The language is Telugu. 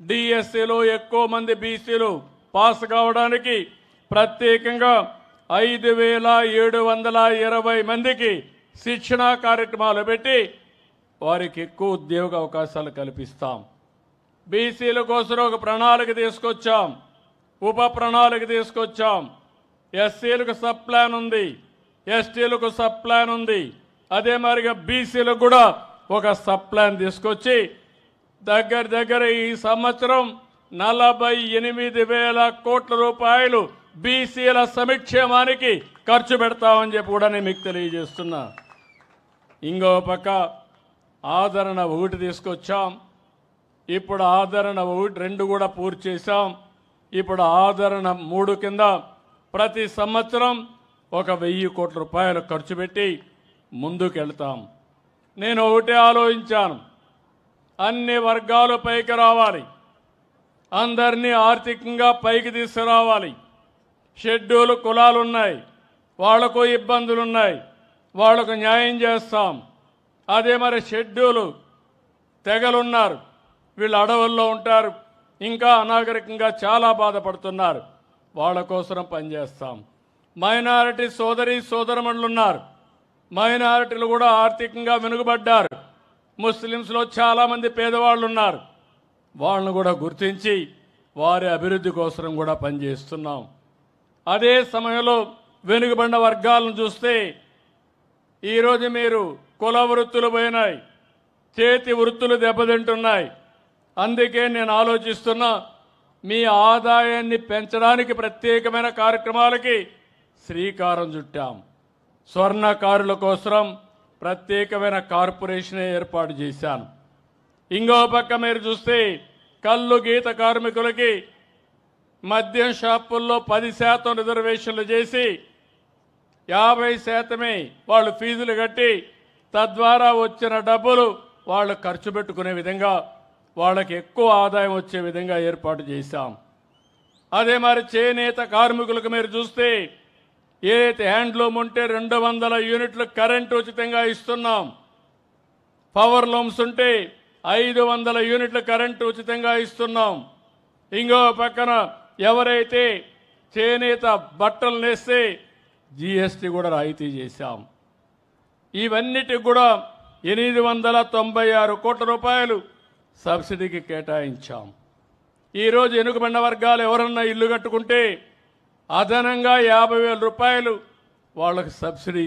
డిఎస్సిలో ఎక్కువ మంది బీసీలు పాస్ కావడానికి ప్రత్యేకంగా 5,720 మందికి శిక్షణా కార్యక్రమాలు పెట్టి వారికి ఎక్కువ ఉద్యోగ అవకాశాలు కల్పిస్తాం. బీసీల కోసం ఒక ప్రణాళిక తీసుకొచ్చాం, ఉప ప్రణాళిక తీసుకొచ్చాం. ఎస్సీలకు సబ్ ప్లాన్ ఉంది, ఎస్టీలకు సబ్ ప్లాన్ ఉంది. అదే మరిగా బీసీలకు కూడా ఒక సబ్ ప్లాన్ తీసుకొచ్చి దగ్గర ఈ సంవత్సరం 48,000 కోట్ల రూపాయలు బీసీల సంక్షేమానికి ఖర్చు పెడతామని చెప్పి కూడా నేను మీకు తెలియజేస్తున్నా. ఇంకో పక్క ఆదరణ 1 తీసుకొచ్చాం. ఇప్పుడు ఆదరణ 1, 2 కూడా పూర్తి చేశాం. ఇప్పుడు ఆదరణ 3 కింద ప్రతి సంవత్సరం 1,000 కోట్ల రూపాయలు ఖర్చు పెట్టి ముందుకు వెళ్తాం. నేను ఒకటే ఆలోచించాను, అన్ని వర్గాలు పైకి రావాలి, అందరినీ ఆర్థికంగా పైకి తీసుకురావాలి. షెడ్యూల్ కులాలు ఉన్నాయి, వాళ్లకు ఇబ్బందులు ఉన్నాయి, వాళ్లకు న్యాయం చేస్తాం. అదే మరి షెడ్యూల్ తెగలున్నారు, వీళ్ళు అడవుల్లో ఉంటారు, ఇంకా అనాగరికంగా చాలా బాధపడుతున్నారు, వాళ్ళ కోసం పనిచేస్తాం. మైనారిటీ సోదరమణులు ఉన్నారు, మైనారిటీలు కూడా ఆర్థికంగా వెనుకబడ్డారు. ముస్లిమ్స్లో చాలామంది పేదవాళ్ళు ఉన్నారు, వాళ్ళను కూడా గుర్తించి వారి అభివృద్ధి కోసం కూడా పనిచేస్తున్నాం. అదే సమయంలో వెనుకబడిన వర్గాలను చూస్తే ఈరోజు మీరు కుల వృత్తులు పోయినాయి, చేతి వృత్తులు దెబ్బతింటున్నాయి. అందుకే నేను ఆలోచిస్తున్నా, మీ ఆదాయాన్ని పెంచడానికి ప్రత్యేకమైన కార్యక్రమాలకి శ్రీకారం చుట్టాం. స్వర్ణకారుల కోసం ప్రత్యేకమైన కార్పొరేషన్ ఏర్పాటు చేశాను. ఇంకో పక్క మీరు చూస్తే కళ్ళు గీత కార్మికులకి మద్యం షాపుల్లో 10% రిజర్వేషన్లు చేసి 50% వాళ్ళు ఫీజులు కట్టి తద్వారా వచ్చిన డబ్బులు వాళ్ళు ఖర్చు పెట్టుకునే విధంగా వాళ్ళకి ఎక్కువ ఆదాయం వచ్చే విధంగా ఏర్పాటు చేశాం. అదే మరి చేనేత కార్మికులకు మీరు చూస్తే ఏదైతే హ్యాండ్లూమ్ ఉంటే 200 యూనిట్లు కరెంటు ఉచితంగా ఇస్తున్నాం. పవర్ లూమ్స్ ఉంటే 500 యూనిట్ల కరెంటు ఉచితంగా ఇస్తున్నాం. ఇంకో పక్కన ఎవరైతే చేనేత బట్టలు నేస్తే జీఎస్టీ కూడా రాయితీ చేశాం. ఇవన్నిటికి కూడా 896 కోట్ల రూపాయలు సబ్సిడీకి కేటాయించాం. ఈరోజు వెనుకబడిన వర్గాలు ఎవరన్నా ఇల్లు కట్టుకుంటే అదనంగా 50,000 రూపాయలు వాళ్ళకి సబ్సిడీ